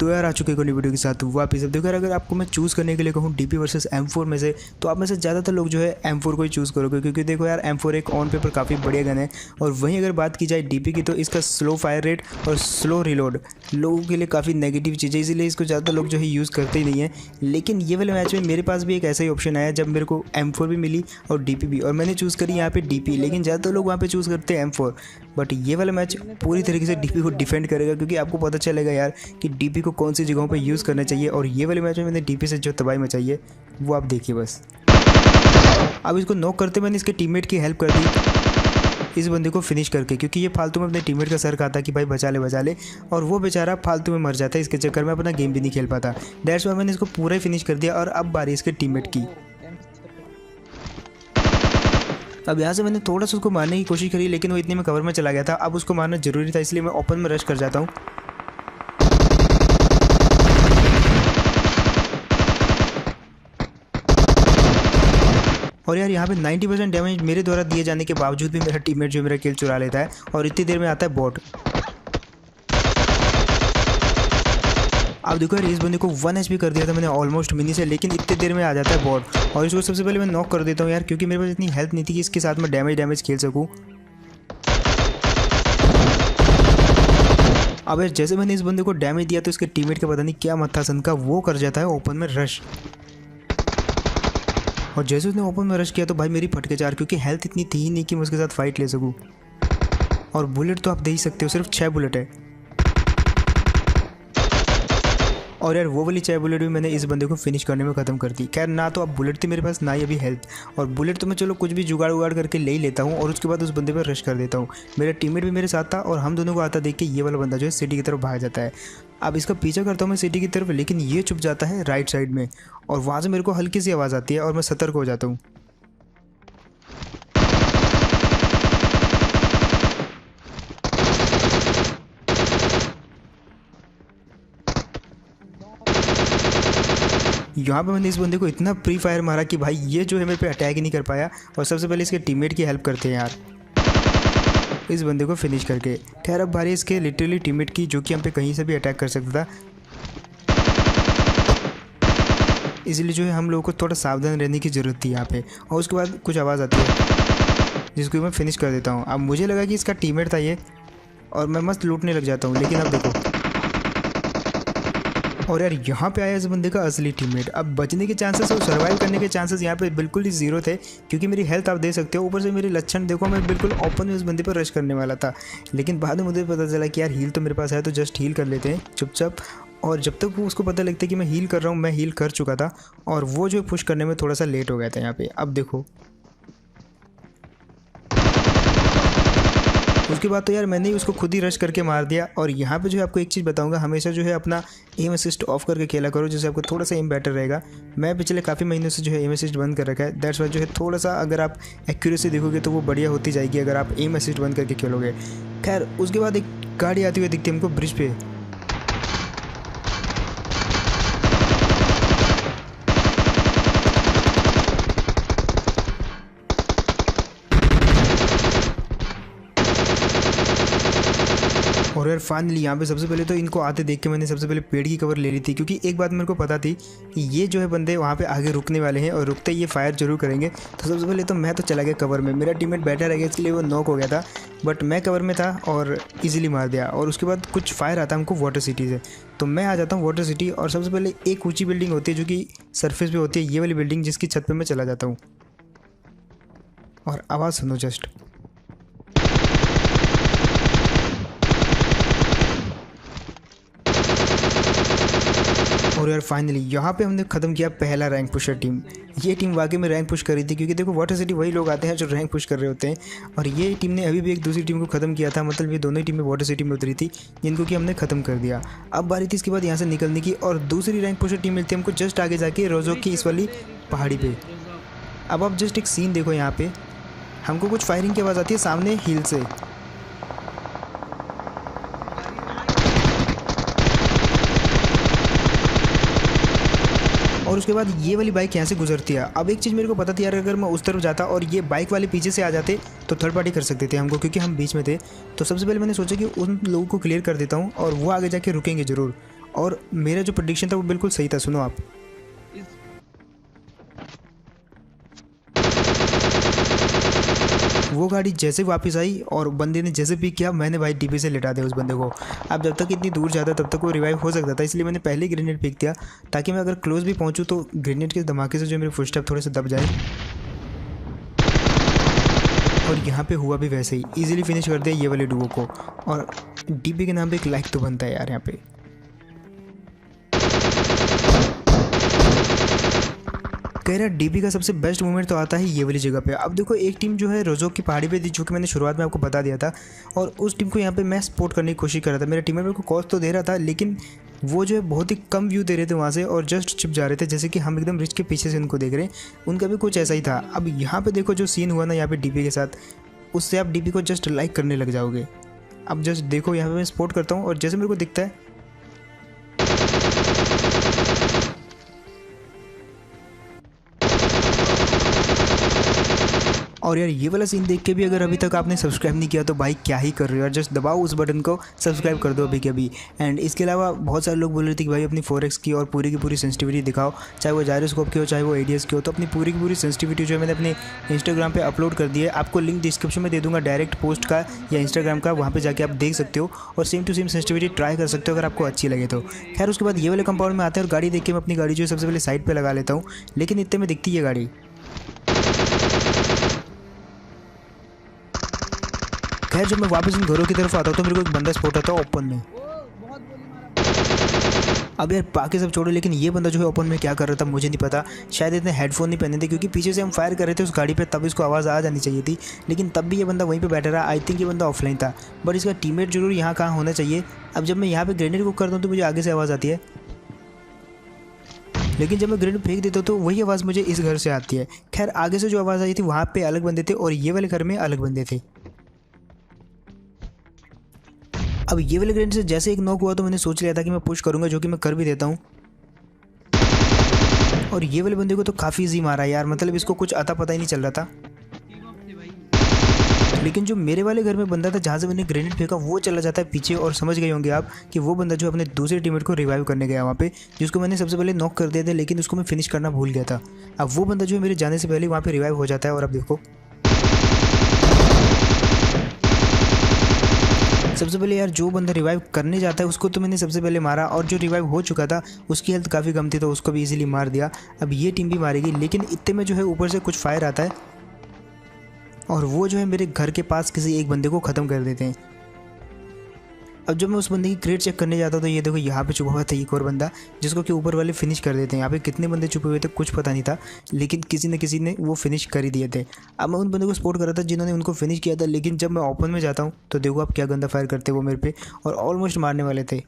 तो यार आ चुके को नई वीडियो के साथ वापस। अब देखो यार, अगर आपको मैं चूज़ करने के लिए कहूँ डीपी वर्सेस M4 में से, तो आप में से ज़्यादातर लोग जो है M4 को ही चूज़ करोगे, क्योंकि देखो यार M4 एक ऑन पेपर काफ़ी बढ़िया गन है। और वहीं अगर बात की जाए डीपी की, तो इसका स्लो फायर रेट और स्लो रिलोड लोगों के लिए काफ़ी नेगेटिव चीज़ है, इसीलिए इसको ज़्यादातर लोग जो है यूज़ करते ही नहीं है। लेकिन ये वाले मैच में मेरे पास भी एक ऐसा ही ऑप्शन आया जब मेरे को M4 भी मिली और डीपी भी, और मैंने चूज़ करी यहाँ पे डीपी। लेकिन ज़्यादातर लोग वहाँ पे चूज़ करते हैं M4, बट ये वाला मैच पूरी तरीके से डीपी को डिफेंड करेगा, क्योंकि आपको पता चलेगा यार कि डीपी को कौन सी जगहों पे यूज़ करना चाहिए। और ये वाले मैच में मैंने डीपी से जो तबाही मचाई है वो आप देखिए बस। अब इसको नॉक करते मैंने इसके टीममेट की हेल्प कर दी इस बंदे को फिनिश करके, क्योंकि ये फालतू में अपने टीममेट का सर खाता कि भाई बचा ले, और वो बेचारा फालतू में मर जाता है। इसके चक्कर में अपना गेम भी नहीं खेल पाता। दैट्स वाई मैंने इसको पूरा ही फिनिश कर दिया। और अब बारी इसके टीममेट की। अब यहाँ से मैंने थोड़ा सा उसको मारने की कोशिश करी, लेकिन वो इतने में कवर में चला गया था। अब उसको मारना जरूरी था, इसलिए मैं ओपन में रश कर जाता हूँ। और यार यहाँ पे 90% डैमेज मेरे द्वारा दिए जाने के बावजूद भी मेरा टीममेट जो मेरा किल चुरा लेता है, और इतनी देर में आता है बॉट। अब देखो यार, इस बंदे को 1 HP कर दिया था मैंने ऑलमोस्ट मिनी से, लेकिन इतनी देर में आ जाता है बॉट। और इसको सबसे पहले मैं नॉक कर देता हूँ यार, क्योंकि मेरे पास इतनी हेल्थ नहीं थी कि इसके साथ मैं डैमेज खेल सकूँ। अब यार जैसे मैंने इस बंदे को डैमेज दिया, तो इसके टीममेट का पता नहीं क्या मत्था सनका, वो कर जाता है ओपन में रश। और जैसे उसने ओपन में रश किया तो भाई मेरी फटके चार, क्योंकि हेल्थ इतनी थी ही नहीं कि मैं उसके साथ फाइट ले सकूँ। और बुलेट तो आप दे ही सकते हो, सिर्फ 6 बुलेट है। और यार वो वाली 6 बुलेट भी मैंने इस बंदे को फिनिश करने में ख़त्म कर दी। खैर ना तो अब बुलेट थी मेरे पास, ना ही अभी हेल्थ। और बुलेट तो मैं चलो कुछ भी जुगाड़ करके ले ही लेता हूँ, और उसके बाद उस बंदे पर रश कर देता हूँ। मेरा टीममेट भी मेरे साथ था, और हम दोनों को आता देख के ये वाला बंदा जो है सिटी की तरफ भाग जाता है। अब इसका पीछा करता हूँ मैं सिटी की तरफ, लेकिन ये छुप जाता है राइट साइड में, और वहाँ से मेरे को हल्की सी आवाज़ आती है और मैं सतर्क हो जाता हूँ। यहाँ पे मैंने इस बंदे को इतना प्री फायर मारा कि भाई ये जो है मेरे पे अटैक ही नहीं कर पाया। और सबसे पहले इसके टीममेट की हेल्प करते हैं यार इस बंदे को फिनिश करके। खैर अब बारी इसके लिटरली टीममेट की, जो कि हम पे कहीं से भी अटैक कर सकता था, इसलिए जो है हम लोगों को थोड़ा सावधान रहने की ज़रूरत थी यहाँ पे। और उसके बाद कुछ आवाज़ आती है जिसको मैं फिनिश कर देता हूँ। अब मुझे लगा कि इसका टीममेट था ये, और मैं मस्त लूटने लग जाता हूँ, लेकिन अब देखो। और यार यहाँ पे आया इस बंदे का असली टीममेट। अब बचने के चांसेस और सर्वाइव करने के चांसेस यहाँ पे बिल्कुल ही जीरो थे, क्योंकि मेरी हेल्थ आप देख सकते हो। ऊपर से मेरे लक्षण देखो, मैं बिल्कुल ओपन में उस बंदे पर रश करने वाला था। लेकिन बाद में मुझे पता चला कि यार हील तो मेरे पास है, तो जस्ट हील कर लेते हैं चुपचाप। और जब तक वो उसको पता लगता है कि मैं हील कर रहा हूँ, मैं हील कर चुका था, और वो जो पुश करने में थोड़ा सा लेट हो गया था यहाँ पे। अब देखो उसके बाद तो यार मैंने ही उसको खुद ही रश करके मार दिया। और यहाँ पे जो है आपको एक चीज़ बताऊंगा, हमेशा जो है अपना एम असिस्ट ऑफ करके खेला करो, जिससे आपको थोड़ा सा एम बेटर रहेगा। मैं पिछले काफ़ी महीनों से जो है एम असिस्ट बंद कर रखा है। दैट्स वाई जो है थोड़ा सा अगर आप एक्यूरेसी देखोगे तो वो बढ़िया होती जाएगी अगर आप एम असिस्ट बंद करके खेलोगे। खैर उसके बाद एक गाड़ी आती हुई दिखती है हमको ब्रिज पे। और यार फाइनली यहाँ पे सबसे पहले तो इनको आते देख के मैंने सबसे पहले पेड़ की कवर ले ली थी, क्योंकि एक बात मेरे को पता थी कि ये जो है बंदे वहाँ पे आगे रुकने वाले हैं, और रुकते ही ये फायर जरूर करेंगे। तो सबसे पहले तो मैं तो चला गया कवर में। मेरा टीममेट बैठा रह गया, इसलिए वो नॉक हो गया था, बट मैं कवर में था और ईजिली मार दिया। और उसके बाद कुछ फायर आता है हमको वाटर सिटी से, तो मैं आ जाता हूँ वाटर सिटी। और सबसे पहले एक ऊँची बिल्डिंग होती है जो कि सरफेस पर होती है, ये वाली बिल्डिंग, जिसकी छत पर मैं चला जाता हूँ। और आवाज़ सुनो जस्ट। और यार फाइनली यहाँ पे हमने ख़त्म किया पहला रैंक पुशर टीम। ये टीम वाकई में रैंक पुश कर रही थी, क्योंकि देखो वाटर सिटी वही लोग आते हैं जो रैंक पुश कर रहे होते हैं। और ये टीम ने अभी भी एक दूसरी टीम को ख़त्म किया था, मतलब ये दोनों ही टीमें वाटर सिटी में उतरी थी, जिनको कि हमने ख़त्म कर दिया। अब बारी थी इसके बाद यहाँ से निकलने की, और दूसरी रैंक पुशर टीम मिलती है हमको जस्ट आगे जाके रोजोक की इस वाली पहाड़ी पर। अब आप जस्ट एक सीन देखो, यहाँ पर हमको कुछ फायरिंग की आवाज़ आती है सामने हिल से। और उसके बाद ये वाली बाइक यहाँ से गुजरती है। अब एक चीज़ मेरे को पता थी यार, अगर मैं उस तरफ जाता और ये बाइक वाले पीछे से आ जाते तो थर्ड पार्टी कर सकते थे हमको, क्योंकि हम बीच में थे। तो सबसे पहले मैंने सोचा कि उन लोगों को क्लियर कर देता हूँ और वो आगे जाके रुकेंगे ज़रूर। और मेरा जो प्रेडिक्शन था वो बिल्कुल सही था। सुनो आप, वो गाड़ी जैसे वापस आई और बंदे ने जैसे पिक किया, मैंने भाई डीपी से लिटा दिया उस बंदे को। अब जब तक इतनी दूर जाता तब तक वो रिवाइव हो सकता था, इसलिए मैंने पहले ही ग्रेनेड फेंक दिया ताकि मैं अगर क्लोज भी पहुंचूं तो ग्रेनेड के धमाके से जो मेरे फुटस्टेप थोड़े से दब जाए। और यहाँ पे हुआ भी वैसे ही, इजीली फिनिश कर दिया ये वाले डुओ को। और डीपी के नाम पे एक लाइक तो बनता है यार यहाँ पे। कह रहा डीपी का सबसे बेस्ट मोमेंट तो आता है ये वाली जगह पे। अब देखो एक टीम जो है रोजोक की पहाड़ी पे थी, जो कि मैंने शुरुआत में आपको बता दिया था, और उस टीम को यहाँ पे मैं सपोर्ट करने की कोशिश कर रहा था। मेरा टीममेट मेरे को कॉज तो दे रहा था, लेकिन वो जो है बहुत ही कम व्यू दे रहे थे वहाँ से और जस्ट छिप जा रहे थे, जैसे कि हम एकदम रिच के पीछे से उनको देख रहे हैं। उनका भी कुछ ऐसा ही था। अब यहाँ पे देखो जो सीन हुआ ना यहाँ पे डीपी के साथ, उससे आप डीपी को जस्ट लाइक करने लग जाओगे। अब जस्ट देखो यहाँ पे मैं सपोर्ट करता हूँ और जैसे मेरे को दिखता है और यार ये वाला सीन देख के भी अगर अभी तक आपने सब्सक्राइब नहीं किया तो भाई क्या ही कर रहे हो यार, जस्ट दबाओ उस बटन को, सब्सक्राइब कर दो अभी के अभी। एंड इसके अलावा बहुत सारे लोग बोल रहे थे कि भाई अपनी 4x की और पूरी की पूरी सेंसिटिविटी दिखाओ, चाहे वो जायरोस्कोप की हो चाहे वो ADS की हो। तो अपनी पूरी की पूरी सेंसिटिविटी जो है मैंने अपने इंस्टाग्राम पे अपलोड कर दी है। आपको लिंक डिस्क्रिप्शन में दे दूंगा डायरेक्ट पोस्ट का या इंस्टाग्राम का, वहाँ पर जाके आप देख सकते हो और same to same sensitivity try कर सकते हो अगर आपको अच्छी लगे तो। खैर उसके बाद ये वाले कंपाउंड में आते हैं और गाड़ी देख के मैं अपनी गाड़ी जो है सबसे पहले साइड पर लगा लेता हूँ, लेकिन इतने में दिखती है गाड़ी। खैर जब मैं वापस इन घरों की तरफ आता हूँ तो मेरे को एक बंदा स्पॉट होता है ओपन में। अब यार बाकी सब छोड़ो, लेकिन ये बंदा जो है ओपन में क्या कर रहा था मुझे नहीं पता। शायद इतने हेडफोन नहीं पहने थे, क्योंकि पीछे से हम फायर कर रहे थे उस गाड़ी पे, तब इसको आवाज़ आ जानी चाहिए थी, लेकिन तब भी ये बंदा वहीं पे बैठा रहा। आई थिंक ये बंदा ऑफलाइन था, बट इसका टीममेट जरूर यहाँ कहाँ होना चाहिए। अब जब मैं यहाँ पे ग्रेनेड को करता हूँ तो मुझे आगे से आवाज़ आती है, लेकिन जब मैं ग्रेनेड फेंक देता हूँ तो वही आवाज़ मुझे इस घर से आती है। खैर आगे से जो आवाज़ आई थी वहाँ पे अलग बंदे थे और ये वाले घर में अलग बंदे थे। अब ये वाले ग्रेनेड से जैसे एक नॉक हुआ तो मैंने सोच लिया था कि मैं पुश करूंगा, जो कि मैं कर भी देता हूँ। और ये वाले बंदे को तो काफ़ी इजी मारा यार, मतलब इसको कुछ अता पता ही नहीं चल रहा था। लेकिन जो मेरे वाले घर में बंदा था जहाँ से मैंने ग्रेनेड फेंका वो चला जाता है पीछे, और समझ गए होंगे आप कि वो बंदा जो अपने दूसरे टीममेट को रिवाइव करने गया वहाँ पे, जिसको मैंने सबसे पहले नॉक कर दिया था, लेकिन उसको मैं फिनिश करना भूल गया था। अब वो बंदा जो है मेरे जाने से पहले वहाँ पे रिवाइव हो जाता है। और अब देखो सबसे पहले यार जो बंदा रिवाइव करने जाता है उसको तो मैंने सबसे पहले मारा, और जो रिवाइव हो चुका था उसकी हेल्थ काफ़ी कम थी तो उसको भी इजीली मार दिया। अब ये टीम भी मारेगी, लेकिन इतने में जो है ऊपर से कुछ फायर आता है और वो जो है मेरे घर के पास किसी एक बंदे को ख़त्म कर देते हैं। अब जब मैं उस बंदे की क्रेट चेक करने जाता हूँ तो ये देखो यहाँ पे छुपा हुआ था एक और बंदा, जिसको कि ऊपर वाले फिनिश कर देते हैं। यहाँ पे कितने बंदे छुपे हुए थे कुछ पता नहीं था, लेकिन किसी न किसी ने वो फिनिश कर ही दिए थे। अब मैं उन बंदों को सपोर्ट कर रहा था जिन्होंने उनको फिनिश किया था, लेकिन जब मैं ओपन में जाता हूँ तो देखो आप क्या गंदा फायर करते वो मेरे पे, और ऑलमोस्ट मारने वाले थे।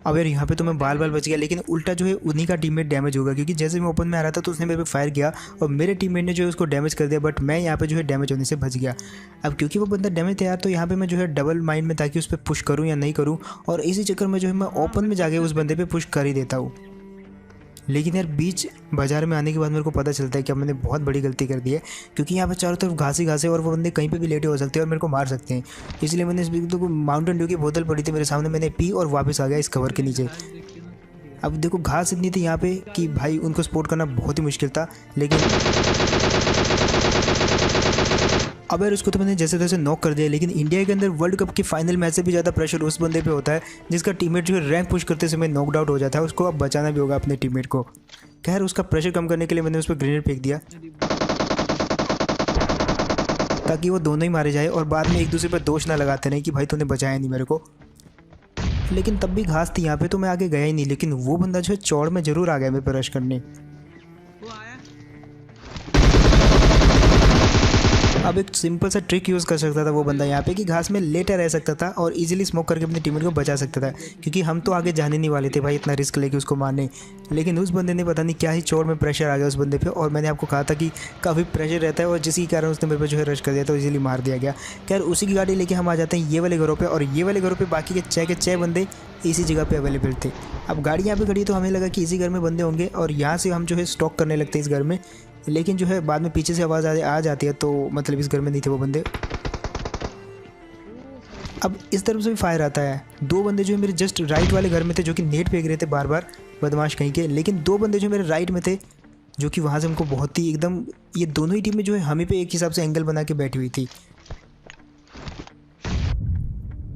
अब यार यहाँ पे तो मैं बाल बच गया, लेकिन उल्टा जो है उन्हीं का टीममेट डैमेज होगा, क्योंकि जैसे मैं ओपन में आ रहा था तो उसने मेरे पे फायर किया और मेरे टीममेट ने जो है उसको डैमेज कर दिया, बट मैं यहाँ पे जो है डैमेज होने से बच गया। अब क्योंकि वो बंदा डैमेज था यार, तो यहाँ पे मैं जो है डबल माइंड में था कि उस पर पुश करूँ या नहीं करूँ, और इसी चक्कर में जो है मैं ओपन में जाके उस बंदे पर पुश कर ही देता हूँ। लेकिन यार बीच बाजार में आने के बाद मेरे को पता चलता है कि अब मैंने बहुत बड़ी गलती कर दी है, क्योंकि यहाँ पे चारों तरफ घास ही घास है और वो बंदे कहीं पे भी लेटे हो सकते हैं और मेरे को मार सकते हैं। इसलिए मैंने इस तो माउंटेन ड्यू की बोतल पड़ी थी मेरे सामने, मैंने पी और वापस आ गया इस कवर के नीचे। अब देखो घास इतनी थी यहाँ पे कि भाई उनको सपोर्ट करना बहुत ही मुश्किल था, लेकिन अब यार उसको तो मैंने जैसे तैसे नॉक कर दिया। लेकिन इंडिया के अंदर वर्ल्ड कप की फाइनल मैच से भी ज़्यादा प्रेशर उस बंदे पे होता है जिसका टीममेट जो है रैंक पुश करते समय नॉकड आउट हो जाता है, उसको अब बचाना भी होगा अपने टीममेट को। खैर उसका प्रेशर कम करने के लिए मैंने उस पर ग्रेनेड फेंक दिया ताकि वो दोनों ही मारे जाए और बाद में एक दूसरे पर दोष ना लगाते रहे कि भाई तूने बचाया नहीं मेरे को। लेकिन तब भी घास थी यहाँ पे तो मैं आगे गया ही नहीं, लेकिन वो बंदा जो है चौड़ में जरूर आ गया मेरे पर रश करने। अब एक सिंपल सा ट्रिक यूज़ कर सकता था वो बंदा यहाँ पे कि घास में लेटा रह सकता था और इजीली स्मोक करके अपने टीममेट को बचा सकता था, क्योंकि हम तो आगे जाने नहीं वाले थे भाई इतना रिस्क लेके उसको मारने। लेकिन उस बंदे ने पता नहीं क्या ही चोर में प्रेशर आ गया उस बंदे पे, और मैंने आपको कहा था कि काफ़ी प्रेशर रहता है और जिसके कारण उसने मेरे पे जो है रश कर दिया तो इजीली मार दिया गया। खैर उसी की गाड़ी लेके हम आ जाते हैं ये वाले घरों पर, और ये वाले घरों पर बाकी के 6 बंदे इसी जगह पर अवेलेबल थे। अब गाड़ी यहाँ पर खड़ी तो हमें लगा कि इसी घर में बंदे होंगे और यहाँ से हम जो है स्टॉक करने लगते हैं इस घर में, लेकिन जो है बाद में पीछे से आवाज़ आ जाती है तो मतलब इस घर में नहीं थे वो बंदे। अब इस तरफ से भी फायर आता है। 2 बंदे जो है मेरे जस्ट राइट वाले घर में थे जो कि नेट फेंक रहे थे बार बार, बदमाश कहीं के। लेकिन 2 बंदे जो मेरे राइट में थे जो कि वहाँ से हमको बहुत ही एकदम, ये दोनों ही टीमें जो है हमें पे एक हिसाब से एंगल बना के बैठी हुई थी।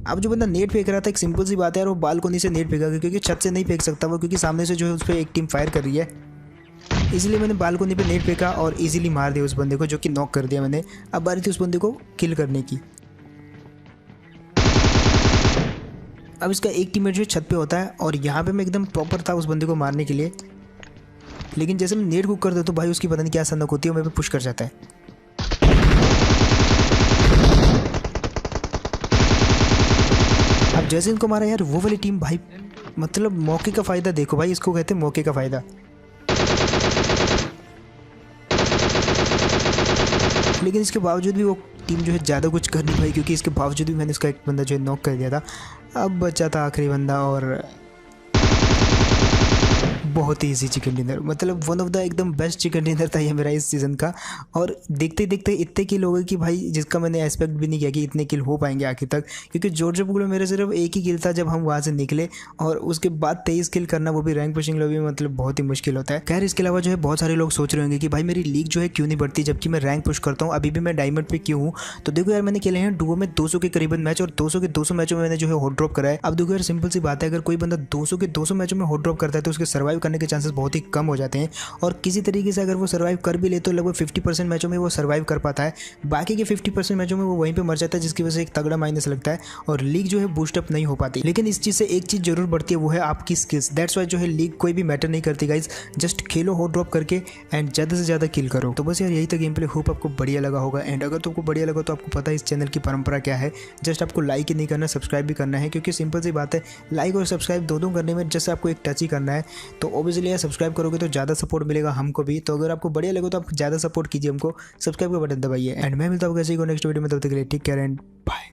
अब जो बंदा नेट फेंक रहा था, एक सिंपल सी बात है यार, वो बालकोनी से नेट फेंका क्योंकि छत से नहीं फेंक सकता वो, क्योंकि सामने से जो है उस पर एक टीम फायर कर रही है। इसलिए मैंने बालकोनी पे नेट फेंका और इजीली मार दिया उस बंदे को, जो कि नॉक कर दिया मैंने। अब बारी थी उस बंदे को किल करने की। अब इसका एक टीममेट जो है छत पे होता है और यहाँ पे मैं एकदम प्रॉपर था उस बंदे को मारने के लिए, लेकिन जैसे मैं नेट कुक कर देता हूँ भाई उसकी पता नहीं क्या सनक होती है, मेरे पे पुश कर जाता है। अब जैसे इनको मारा यार, वो वाली टीम भाई, मतलब मौके का फ़ायदा देखो भाई, इसको कहते हैं मौके का फ़ायदा। लेकिन इसके बावजूद भी वो टीम जो है ज़्यादा कुछ कर नहीं पाई, क्योंकि इसके बावजूद भी मैंने उसका एक बंदा जो है नॉक कर दिया था। अब बचा था आखिरी बंदा और बहुत ही ईजी चिकन डिनर, मतलब वन ऑफ द एकदम बेस्ट चिकन डिनर था ये मेरा इस सीज़न का। और देखते देखते इतने किल हो गए कि भाई जिसका मैंने एक्सपेक्ट भी नहीं किया कि इतने किल हो पाएंगे आखिर तक, क्योंकि जॉर्जिया पुल में मेरे सिर्फ एक ही किल था जब हम वहाँ से निकले, और उसके बाद 23 किल करना, वो भी रैंक पुशिंग लॉबी में, मतलब बहुत ही मुश्किल होता है। खैर इसके अलावा जो है बहुत सारे लोग सोच रहे होंगे कि भाई मेरी लीग जो है क्यों नहीं बढ़ती जबकि मैं रैंक पुश करता हूँ, अभी भी मैं डायमंड पे क्यों हूँ। तो देखो यार, मैंने खेले हैं डुओ में 200 के करीबन मैच, और 200 के 200 मैचों में मैंने जो है हॉट ड्रॉप करा है। अब देखो यार, सिंपल सी बात है, अगर कोई बंदा 200 के 200 मैचों में हॉट ड्रॉप करता है तो उसके सर्वाइव करने के चांसेस बहुत ही कम हो जाते हैं, और किसी तरीके से अगर वो सर्वाइव कर भी ले तो लगभग 50% मैचों में वो सर्वाइव कर पाता है। बाकी के 50% मैचों में वो वहीं पे मर जाता है, जिसकी वजह से एक तगड़ा माइनस लगता है और लीग जो है बूस्टअप नहीं हो पाती। लेकिन इस चीज़ से एक चीज़ जरूर बढ़ती है, वो है आपकी स्किल्स। दैट्स वाई जो है लीग कोई भी मैटर नहीं करती गाइज, जस्ट खेलो हॉट ड्रॉप करके एंड ज़्यादा से ज़्यादा किल करो। तो बस यार यही था गेम प्ले, होप आपको बढ़िया लगा होगा। एंड अगर तुमको बढ़िया लगा तो आपको पता है इस चैनल की परंपरा क्या है, जस्ट आपको लाइक ही नहीं करना, सब्सक्राइब भी करना है, क्योंकि सिंपल सी बात है, लाइक और सब्सक्राइब दोनों करने में जस्ट आपको एक टच ही करना है। तो ऑब्वियसली यार सब्सक्राइब करोगे तो ज़्यादा सपोर्ट मिलेगा हमको भी। तो अगर आपको बढ़िया लगे तो आप ज़्यादा सपोर्ट कीजिए हमको, सब्सक्राइब का बटन दबाइए। एंड मैं मिलता हूँ किसी को नेक्स्ट वीडियो में, तब तक के लिए टेक केयर एंड बाय।